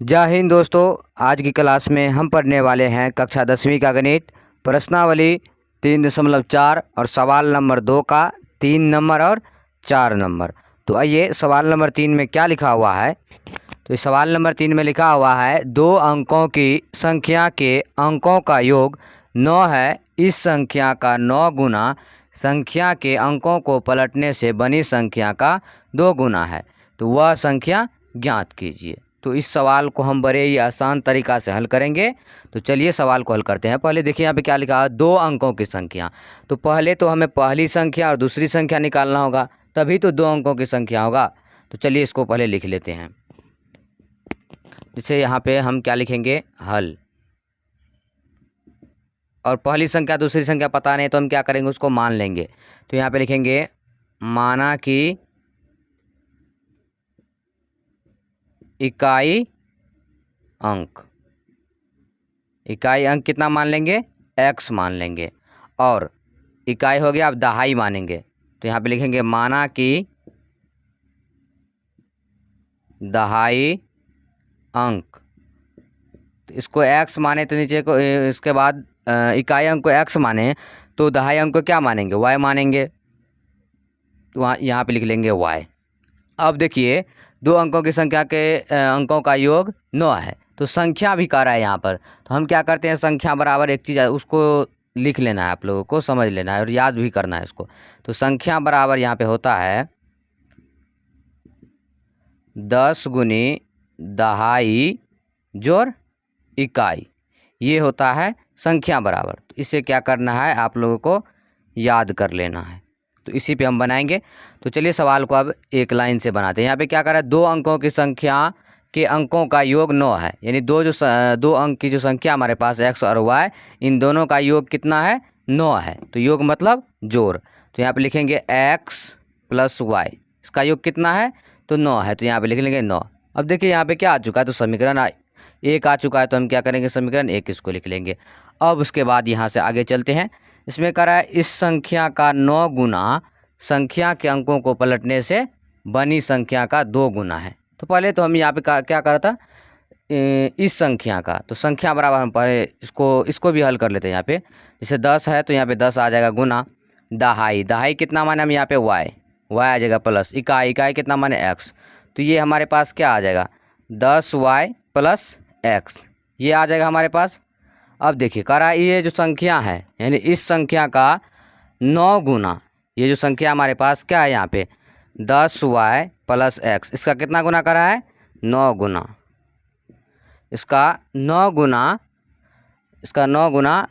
जय हिंद दोस्तों। आज की क्लास में हम पढ़ने वाले हैं कक्षा 10वीं का गणित, प्रश्नावली 3.4 और सवाल नंबर 2 का 3 नंबर और 4 नंबर। तो आइए सवाल नंबर 3 में क्या लिखा हुआ है। तो इस सवाल नंबर 3 में लिखा हुआ है 2 अंकों की संख्या के अंकों का योग 9 है। इस संख्या का 9 गुना संख्या के अंकों को पलटने से बनी संख्या का 2 गुना है, तो वह संख्या ज्ञात कीजिए। तो इस सवाल को हम बड़े ही आसान तरीक़ा से हल करेंगे। तो चलिए सवाल को हल करते हैं। पहले देखिए यहाँ पे क्या लिखा है, 2 अंकों की संख्या। तो पहले तो हमें पहली संख्या और दूसरी संख्या निकालना होगा, तभी तो 2 अंकों की संख्या होगा। तो चलिए इसको पहले लिख लेते हैं। जैसे यहाँ पे हम क्या लिखेंगे, हल। और पहली संख्या दूसरी संख्या पता नहीं तो हम क्या करेंगे, उसको मान लेंगे। तो यहाँ पे लिखेंगे माना कि इकाई अंक कितना मान लेंगे, x मान लेंगे। और इकाई हो गया, अब दहाई मानेंगे। तो यहाँ पे लिखेंगे माना कि दहाई अंक। तो इसको x माने तो नीचे को, इसके बाद इकाई अंक को x माने तो दहाई अंक को क्या मानेंगे, y मानेंगे। तो वहाँ यहाँ पे लिख लेंगे y। अब देखिए 2 अंकों की संख्या के अंकों का योग 9 है, तो संख्या भी कह रहा है यहाँ पर। तो हम क्या करते हैं, संख्या बराबर एक चीज़ है, उसको लिख लेना है, आप लोगों को समझ लेना है और याद भी करना है इसको। तो संख्या बराबर यहाँ पे होता है 10 गुनी दहाई जोड़ इकाई, ये होता है संख्या बराबर। तो इसे क्या करना है, आप लोगों को याद कर लेना है। तो इसी पे हम बनाएंगे। तो चलिए सवाल को अब एक लाइन से बनाते हैं। यहाँ पे क्या कर रहा है, 2 अंकों की संख्या के अंकों का योग 9 है, यानी 2 अंक की जो संख्या हमारे पास x और y, इन दोनों का योग कितना है, 9 है। तो योग मतलब जोड़। तो यहाँ पे लिखेंगे x प्लस y, इसका योग कितना है, तो 9 है। तो यहाँ पे लिख लेंगे 9। अब देखिए यहाँ पे क्या आ चुका है, तो समीकरण 1 आ चुका है। तो हम क्या करेंगे, समीकरण 1 इसको लिख लेंगे। अब उसके बाद यहाँ से आगे चलते हैं। इसमें कह रहा है इस संख्या का 9 गुना संख्या के अंकों को पलटने से बनी संख्या का 2 गुना है। तो पहले तो हम यहाँ पे क्या करा था, इस संख्या का। तो संख्या बराबर हम पहले इसको भी हल कर लेते हैं। यहाँ पे जैसे 10 है तो यहाँ पे 10 आ जाएगा गुना दहाई कितना माने हम यहाँ पे y आ जाएगा प्लस इकाई कितना माने x। तो ये हमारे पास क्या आ जाएगा, 10y प्लस x, ये आ जाएगा हमारे पास। अब देखिए कह रहा है ये जो संख्या है, यानी इस संख्या का 9 गुना, ये जो संख्या हमारे पास क्या है यहाँ पे 10y प्लस x, इसका कितना गुना कर रहा है, 9 गुना। इसका 9 गुना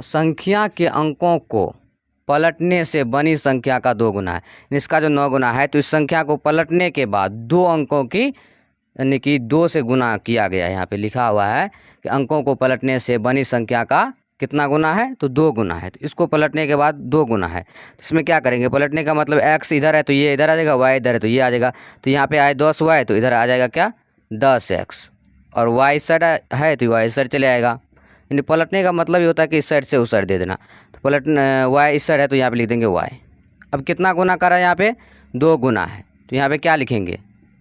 संख्या के अंकों को पलटने से बनी संख्या का 2 गुना है। इसका जो 9 गुना है, तो इस संख्या को पलटने के बाद 2 अंकों की, यानी कि 2 से गुना किया गया है। यहाँ पे लिखा हुआ है कि अंकों को पलटने से बनी संख्या का कितना गुना है, तो 2 गुना है। तो इसको पलटने के बाद 2 गुना है। तो इसमें क्या करेंगे, पलटने का मतलब x इधर है तो ये इधर आ जाएगा, y इधर है तो ये आ जाएगा। तो यहाँ पे आए 10y, तो इधर आ जाएगा क्या 10x, और y इस साइड है तो y इस साइड चले आएगा। यानी पलटने का मतलब ये होता है कि इस साइड से उस साइड दे देना। तो y इस साइड है तो यहाँ पे लिख देंगे y। अब कितना गुना करा है, यहाँ पे 2 गुना है। तो यहाँ पे क्या लिखेंगे,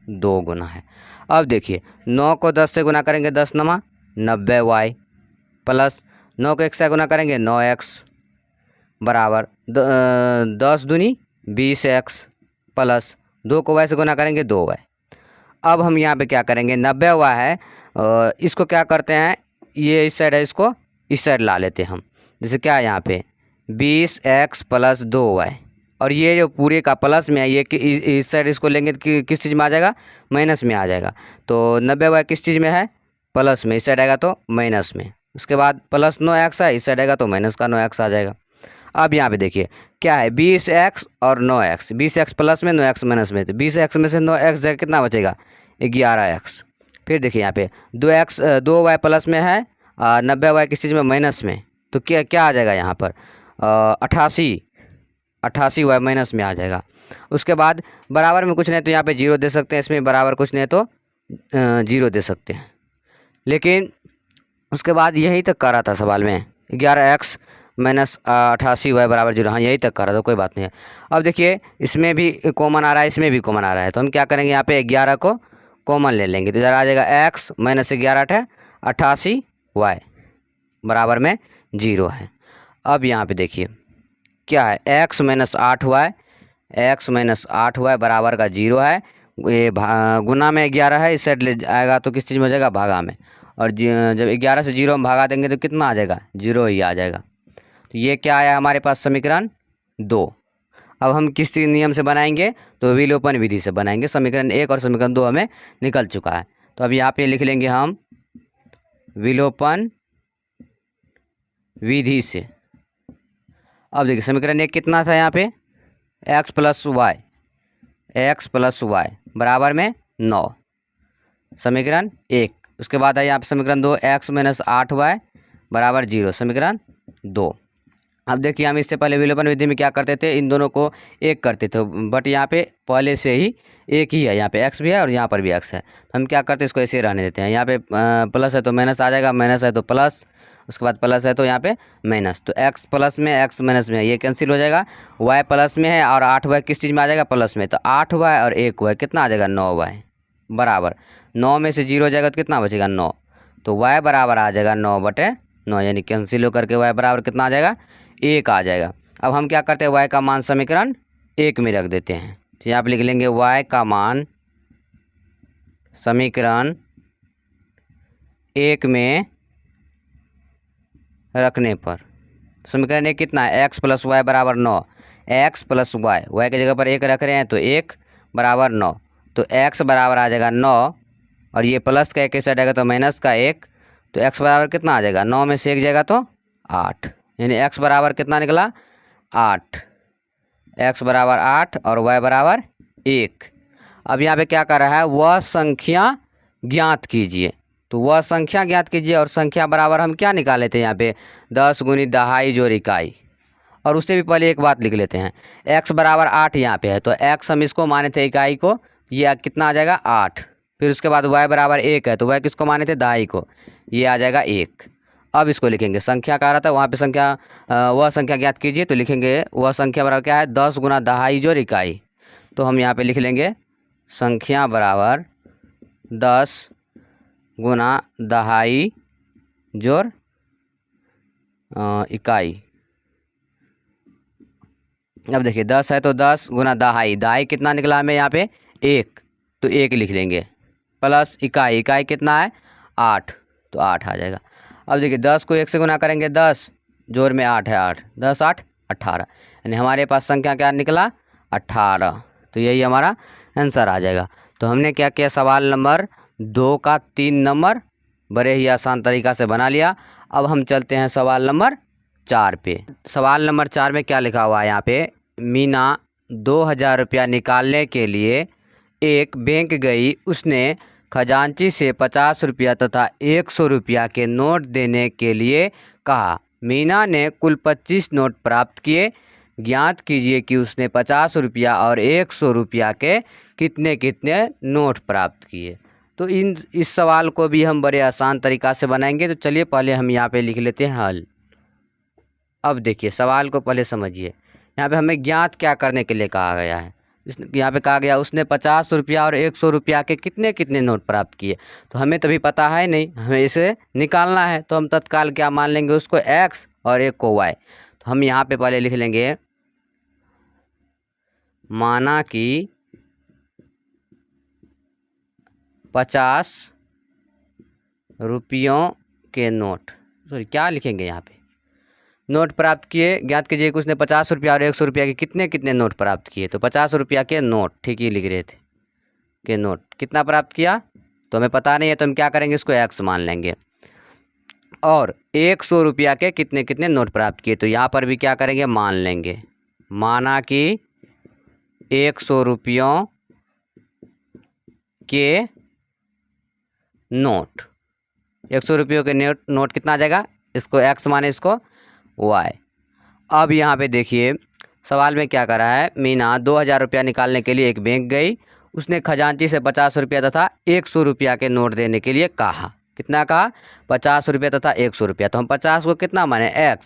2 गुना है। अब देखिए 9 को 10 से गुना करेंगे 10 नमा 90y, प्लस 9 को 1 से गुना करेंगे 9x, बराबर 10 दूनी 20x, प्लस 2 को y से गुना करेंगे 2y। अब हम यहाँ पे क्या करेंगे, 90y है, इसको क्या करते हैं, ये इस साइड है, इसको इस साइड ला लेते हैं हम। जैसे क्या है यहाँ पे 20x प्लस 2y, और ये जो पूरे का प्लस में है, ये इस साइड इसको लेंगे तो किस चीज़ में आ जाएगा, माइनस में आ जाएगा। तो 90y किस चीज़ में है, प्लस में, इस साइड आएगा तो माइनस में। उसके बाद प्लस 9x है, इस साइड आएगा तो माइनस का 9x आ जाएगा। अब यहाँ पे देखिए क्या है, 20x और 9x, 20x प्लस में 9x माइनस में। तो 20x में से 9x जाएगा, कितना बचेगा 11x। फिर देखिए यहाँ पे 2y प्लस में है, 90y किस चीज़ में, माइनस में। तो क्या आ जाएगा यहाँ पर 88y माइनस में आ जाएगा। उसके बाद बराबर में कुछ नहीं तो यहाँ पे 0 दे सकते हैं, इसमें बराबर कुछ नहीं तो 0 दे सकते हैं। लेकिन उसके बाद यही तक कर रहा था सवाल में, 11x माइनस 88y बराबर 0, हाँ यही तक कर रहा था, कोई बात नहीं है। अब देखिए इसमें भी कॉमन आ रहा है, इसमें भी कॉमन आ रहा है। तो हम क्या करेंगे, यहाँ पे 11 को कॉमन ले लेंगे तो इधर आ जाएगा x माइनस 11 88 y बराबर में 0 है। अब यहाँ पे देखिए क्या है, x माइनस 8y बराबर का 0 है। ये गुना में 11 है, इस साइड ले आएगा तो किस चीज़ में हो जाएगा, भागा में। और जब 11 से 0 में भागा देंगे तो कितना आ जाएगा, 0 ही आ जाएगा। तो ये क्या आया हमारे पास, समीकरण 2। अब हम किस नियम से बनाएंगे, तो विलोपन विधि से बनाएंगे। समीकरण 1 और समीकरण 2 हमें निकल चुका है, तो अब यहाँ पे लिख लेंगे हम विलोपन विधि से। अब देखिए समीकरण 1 कितना था यहाँ पे, x प्लस वाई बराबर में 9, समीकरण 1। उसके बाद है यहाँ पे समीकरण 2, x माइनस 8y बराबर 0, समीकरण 2। अब देखिए हम इससे पहले विलोपन विधि में क्या करते थे, इन दोनों को एक करते थे, बट यहाँ पे पहले से ही एक ही है, यहाँ पे x भी है और यहाँ पर भी x है, तो हम क्या करते हैं, इसको ऐसे रहने देते हैं। यहाँ पे प्लस है तो माइनस आ जाएगा, माइनस है तो प्लस, उसके बाद प्लस है तो यहाँ पे माइनस, तो x प्लस में x माइनस में ये कैंसिल हो जाएगा। y प्लस में है और 8y किस चीज़ में आ जाएगा, प्लस में, तो 8y और 1y कितना आ जाएगा, 9y बराबर 9 में से 0 हो जाएगा तो कितना बचेगा, 9, तो y बराबर आ जाएगा 9/9, यानी कैंसिल होकर के y बराबर कितना आ जाएगा, 1 आ जाएगा। अब हम क्या करते हैं, y का मान समीकरण 1 में रख देते हैं, तो यहाँ पर लिख लेंगे y का मान समीकरण 1 में रखने पर समीकरण 1 कितना है, x प्लस वाई बराबर 9, x प्लस वाई, वाई की जगह पर 1 रख रहे हैं तो 1 बराबर 9, तो x बराबर आ जाएगा 9, और ये प्लस का 1 साइड आएगा तो माइनस का 1, तो x बराबर कितना आ जाएगा, 9 में से 1 जाएगा तो 8, यानी x बराबर कितना निकला, 8, x बराबर 8 और y बराबर 1। अब यहाँ पे क्या कर रहा है, वह संख्या ज्ञात कीजिए, तो वह संख्या ज्ञात कीजिए, और संख्या बराबर हम क्या निकाले थे यहाँ पे, 10 गुनी दहाई जोड़ इकाई। और उससे भी पहले एक बात लिख लेते हैं, x बराबर 8 यहाँ पे है, तो x हम इसको माने थे इकाई को, ये कितना आ जाएगा 8। फिर उसके बाद y बराबर 1 है, तो y किसको माने थे, दहाई को, ये आ जाएगा 1। अब इसको लिखेंगे, संख्या कह रहा था वहाँ पे संख्या, वह संख्या ज्ञात कीजिए, तो लिखेंगे वह संख्या बराबर क्या है, 10 गुना दहाई जोड़ इकाई। तो हम यहाँ पे लिख लेंगे संख्या बराबर 10 गुना दहाई जोड़ इकाई। अब देखिए 10 है तो 10 गुना दहाई, दहाई कितना निकला हमें यहाँ पे 1, तो 1 लिख लेंगे, प्लस इकाई, इकाई कितना है 8, तो 8 आ जाएगा। अब देखिए 10 को 1 से गुना करेंगे, 10 जोड़ में 8 है 8, 10 8 18, यानी हमारे पास संख्या क्या निकला 18, तो यही हमारा आंसर आ जाएगा। तो हमने क्या किया, सवाल नंबर 2 का 3 नंबर बड़े ही आसान तरीक़ा से बना लिया। अब हम चलते हैं सवाल नंबर 4 पे। सवाल नंबर 4 में क्या लिखा हुआ है यहाँ पे, मीना 2000 रुपया निकालने के लिए एक बैंक गई, उसने खजांची से 50 रुपया तथा 100 रुपया के नोट देने के लिए कहा। मीना ने कुल 25 नोट प्राप्त किए, ज्ञात कीजिए कि उसने 50 रुपया और 100 रुपया के कितने कितने नोट प्राप्त किए। तो इस सवाल को भी हम बड़े आसान तरीक़ा से बनाएंगे। तो चलिए पहले हम यहाँ पे लिख लेते हैं हल। अब देखिए सवाल को पहले समझिए, यहाँ पे हमें ज्ञात क्या करने के लिए कहा गया है, यहाँ पे कहा गया उसने 50 रुपया और 100 रुपया के कितने कितने नोट प्राप्त किए। तो हमें तभी पता है नहीं, हमें इसे निकालना है, तो हम तत्काल क्या मान लेंगे, उसको x और एक को y। तो हम यहाँ पे पहले लिख लेंगे, माना कि 50 रुपयों के नोट, सॉरी क्या लिखेंगे यहाँ पे, नोट प्राप्त किए, ज्ञात कीजिए कि उसने 50 रुपया और 100 रुपया के कितने कितने नोट प्राप्त किए। तो 50 रुपया के नोट, ठीक ही लिख रहे थे, के नोट कितना प्राप्त किया तो हमें पता नहीं है, तो हम क्या करेंगे, इसको x मान लेंगे। और 100 रुपया के कितने कितने नोट प्राप्त किए, तो यहाँ पर भी क्या करेंगे, मान लेंगे, माना कि 100 रुपयों के नोट, 100 रुपयों के नोट कितना आ जाएगा, इसको x माने, इसको y। अब यहाँ पे देखिए सवाल में क्या करा है, मीना 2000 रुपया निकालने के लिए एक बैंक गई, उसने खजांची से 50 रुपया तथा 100 रुपया के नोट देने के लिए कहा। कितना कहा, 50 रुपया तथा 100 रुपया। तो हम 50 को कितना माने, x,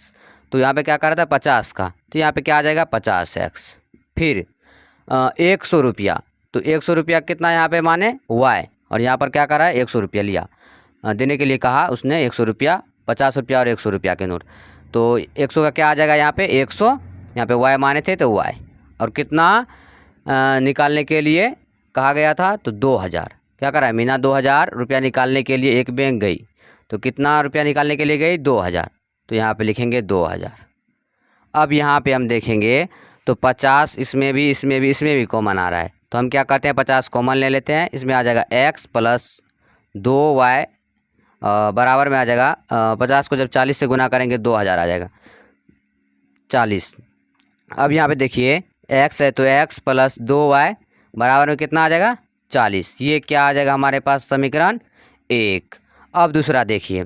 तो यहाँ पे क्या कर रहा था 50 का, तो यहाँ पे क्या आ जाएगा 50x। फिर 100 रुपया, तो 100 रुपया कितना यहाँ पे माने y, और यहाँ पर क्या करा है 100 रुपया लिया, देने के लिए कहा उसने 100 रुपया, 50 रुपया और 100 रुपया के नोट। तो 100 का क्या आ जाएगा यहाँ पे 100, यहाँ पे y माने थे तो y, और कितना निकालने के लिए कहा गया था तो 2000। क्या करा है मीना 2000 रुपया निकालने के लिए एक बैंक गई, तो कितना रुपया निकालने के लिए गई 2000, तो यहाँ पे लिखेंगे 2000। अब यहाँ पे हम देखेंगे तो 50 इसमें भी कॉमन आ रहा है, तो हम क्या करते हैं 50 कॉमन ले लेते हैं, इसमें आ जाएगा x प्लस 2y बराबर में आ जाएगा 50 को जब 40 से गुना करेंगे 2000 आ जाएगा 40। अब यहाँ पे देखिए x है तो x प्लस 2y बराबर में कितना आ जाएगा 40, ये क्या आ जाएगा हमारे पास समीकरण 1। अब दूसरा देखिए,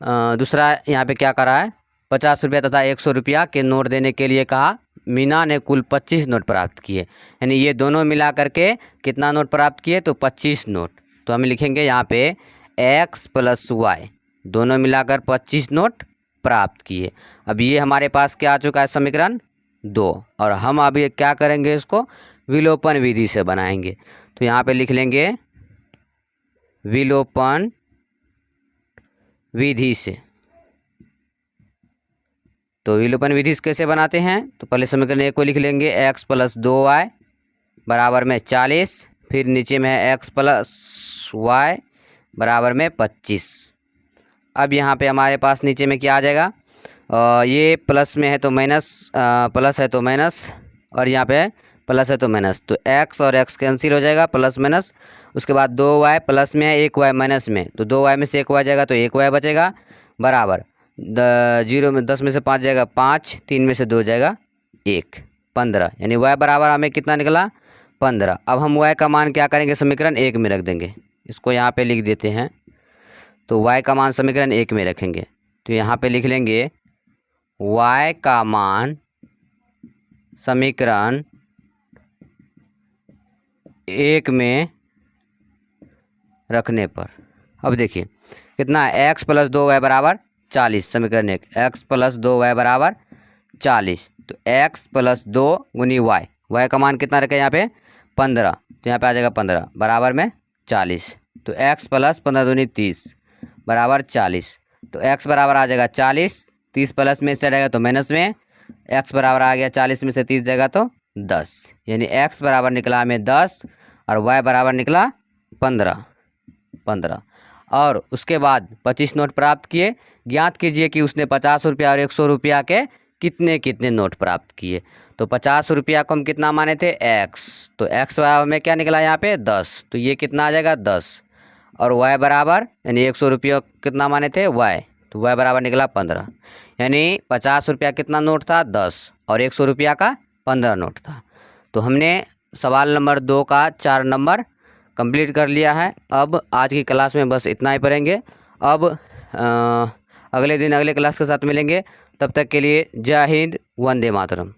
दूसरा यहाँ पे क्या करा है 50 रुपया तथा 100 रुपया के नोट देने के लिए कहा, मीना ने कुल 25 नोट प्राप्त किए, यानी ये दोनों मिला करके कितना नोट प्राप्त किए तो 25 नोट। तो हम लिखेंगे यहाँ पे x प्लस y दोनों मिलाकर 25 नोट प्राप्त किए। अब ये हमारे पास क्या आ चुका है समीकरण 2, और हम अभी क्या करेंगे इसको विलोपन विधि से बनाएंगे। तो यहाँ पे लिख लेंगे विलोपन विधि से। तो विलोपन विधि से कैसे बनाते हैं, तो पहले समीकरण 1 को लिख लेंगे x प्लस 2y बराबर में 40, फिर नीचे में है x प्लस y बराबर में 25। अब यहाँ पे हमारे पास नीचे में क्या आ जाएगा, ये प्लस में है तो माइनस, प्लस है तो माइनस, और यहाँ पे प्लस है तो माइनस, तो x और x कैंसिल हो जाएगा प्लस माइनस। उसके बाद 2y प्लस में है 1y माइनस में, तो 2y में से 1y जाएगा तो 1y बचेगा बराबर 0 में 10 में से 5 जाएगा 5, 3 में से 2 जाएगा 1, 15, यानी y बराबर हमें कितना निकला 15। अब हम y का मान क्या करेंगे समीकरण 1 में रख देंगे, इसको यहाँ पे लिख देते हैं। तो y का मान समीकरण 1 में रखेंगे, तो यहाँ पे लिख लेंगे y का मान समीकरण 1 में रखने पर, अब देखिए कितना है x प्लस 2y बराबर 40, समीकरण 1 x प्लस 2y बराबर 40, तो x प्लस 2 गुनी y का मान कितना रखें यहाँ पे 15, तो यहाँ पे आ जाएगा 15 बराबर में 40, तो x प्लस 15 दूनी 30 बराबर 40, तो x बराबर आ जाएगा 40, 30 प्लस में से जाएगा तो माइनस में, x बराबर आ गया 40 में से 30 जाएगा तो 10, यानी x बराबर निकला हमें 10 और y बराबर निकला 15। और उसके बाद 25 नोट प्राप्त किए। ज्ञात कीजिए कि उसने 50 रुपया और 100 रुपया के कितने कितने नोट प्राप्त किए। तो 50 रुपया को हम कितना माने थे x, तो x बराबर में क्या निकला यहाँ पे 10, तो ये कितना आ जाएगा 10, और y बराबर यानी 100 रुपया कितना माने थे y, तो y बराबर निकला 15, यानी 50 रुपया कितना नोट था 10 और 100 रुपया का 15 नोट था। तो हमने सवाल नंबर 2 का 4 नंबर कंप्लीट कर लिया है। अब आज की क्लास में बस इतना ही पढ़ेंगे। अब अगले दिन अगले क्लास के साथ मिलेंगे, तब तक के लिए जय हिंद, वंदे मातरम।